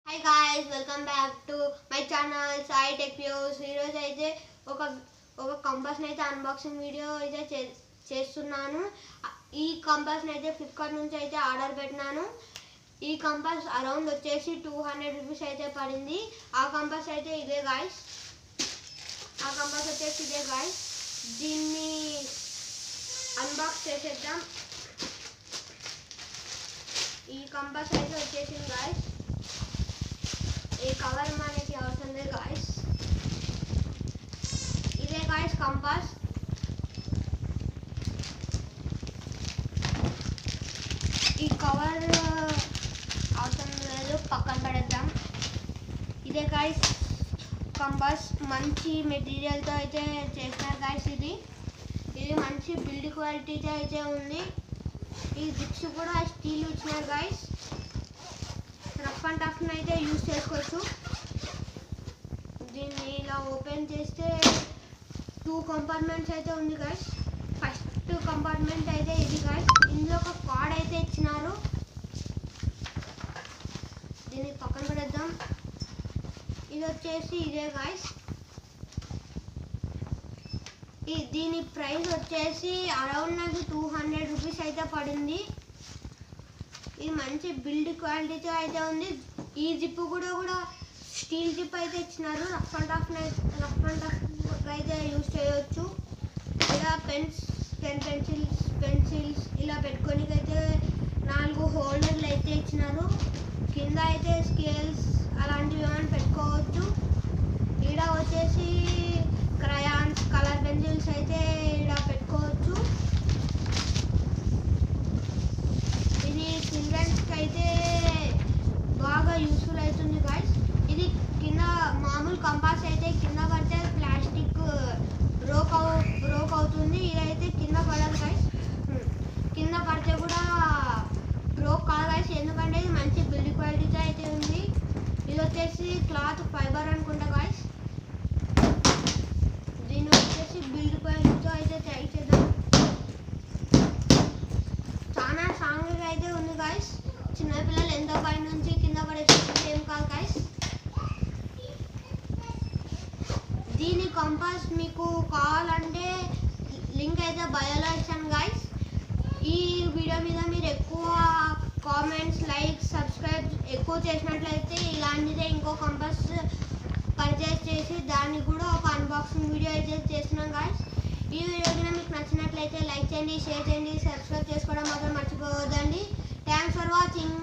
Hi guys, welcome back to my channel Sai Tech Views. ఈరోజు అయితే ఒక compass అయితే అన్బాక్సింగ్ వీడియో అయితే చేస్తున్నాను. ఈ కంపాస్ అయితే ఫ్లిప్కార్ట్ నుంచి అయితే ఆర్డర్ పెట్టినాను. ఈ కంపాస్ అరౌండ్ వచ్చేసి 200 రూపీస్ అయితే పడింది. ఆ కంపాస్ అయితే ఇదే గాయ్స్. దీన్ని అన్బాక్స్ చేసేద్దాం. ఈ కంపాస్ అయితే వచ్చేసింది గాయ్స్. ఈ కవర్ మనకి అవసరం లేదు గాయ్స్. ఇదే గాయ్స్ కంపాస్. ఈ కవర్ అవసరం లేదు, పక్కన పడేద్దాం. ఇదే గాయ్స్ కంపాస్. మంచి మెటీరియల్తో అయితే చేసినారు గాయ్స్. ఇది మంచి బిల్డ్ క్వాలిటీతో అయితే ఉంది. ఈ జిప్స్ కూడా స్టీల్ ఇచ్చినారు గాయ్స్. రఫ్ అండ్ టఫ్ అయితే యూజ్ చేసుకోవచ్చు. దీన్ని ఇలా ఓపెన్ చేస్తే 2 కంపార్ట్మెంట్స్ అయితే ఉంది గాయ్స్. ఫస్ట్ కంపార్ట్మెంట్ అయితే ఇది గాయ్స్. ఇందులో ఒక కార్డ్ అయితే ఇచ్చినారు. దీన్ని పక్కన పెడదాం. ఇది వచ్చేసి ఇదే గాయ్స్. దీని ప్రైస్ వచ్చేసి అరౌండ్ నాకు 200 రూపీస్ అయితే పడింది. ఇది మంచి బిల్డ్ క్వాలిటీతో అయితే ఉంది. ఈ జిప్ కూడా స్టీల్ జిప్ అయితే ఇచ్చినారు. రఫ్ అండ్ టఫ్ అయితే యూజ్ చేయవచ్చు. ఇలా పెన్సిల్స్ ఇలా పెట్టుకోనికి అయితే 4 హోల్డర్లు అయితే ఇచ్చినారు. కింద అయితే స్కేల్స్ అలాంటివి ఏమైనా పెట్టుకోవచ్చు. ఇలా వచ్చేసి క్రయాన్స్, కలర్ పెన్సిల్స్ అయితే ఇలా పెట్టుకోవచ్చు. ఇది చిల్డ్రన్స్కి అయితే బాగా యూస్ఫుల్ అవుతుంది గాయ్స్. ఇది కింద మామూలు కంపాస్ అయితే కింద పడితే ప్లాస్టిక్ బ్రోక్ అవుతుంది. ఇదైతే కింద పడదు గాయ్స్. కింద పడితే కూడా బ్రోక్ కాదు గాయ్స్, ఎందుకంటే ఇది మంచి బిల్డ్ క్వాలిటీతో అయితే ఉంది. ఇది వచ్చేసి క్లాత్ ఫైబర్ అనుకుంటా గాయ్స్. దీన్ని వచ్చేసి బిల్డ్ క్వాలిటీతో అయితే ట్రై చేద్దాం. చాలా స్ట్రాంగ్గా అయితే ఉంది గాయ్స్. చిన్నపిల్లలు ఎంతో పై నుంచి కింద పడేసి ఏం కాదు గాయ్స్. దీని కంపాస్ మీకు కావాలంటే లింక్ అయితే బయోలో ఇచ్చాను గాయ్స్. ఈ వీడియో మీద మీరు ఎక్కువ కామెంట్స్, లైక్స్, సబ్స్క్రైబ్ ఎక్కువ చేసినట్లయితే ఇలాంటిదే ఇంకో కంపాస్ పర్చేస్ చేసి దాన్ని కూడా ఒక అన్బాక్సింగ్ వీడియో అయితే చేస్తున్నాం గాయ్స్. ఈ వీడియో కింద మీకు నచ్చినట్లయితే లైక్ చేయండి, షేర్ చేయండి, సబ్స్క్రైబ్ చేసుకోవడం మాత్రం మర్చిపోవద్దండి. Thanks for watching.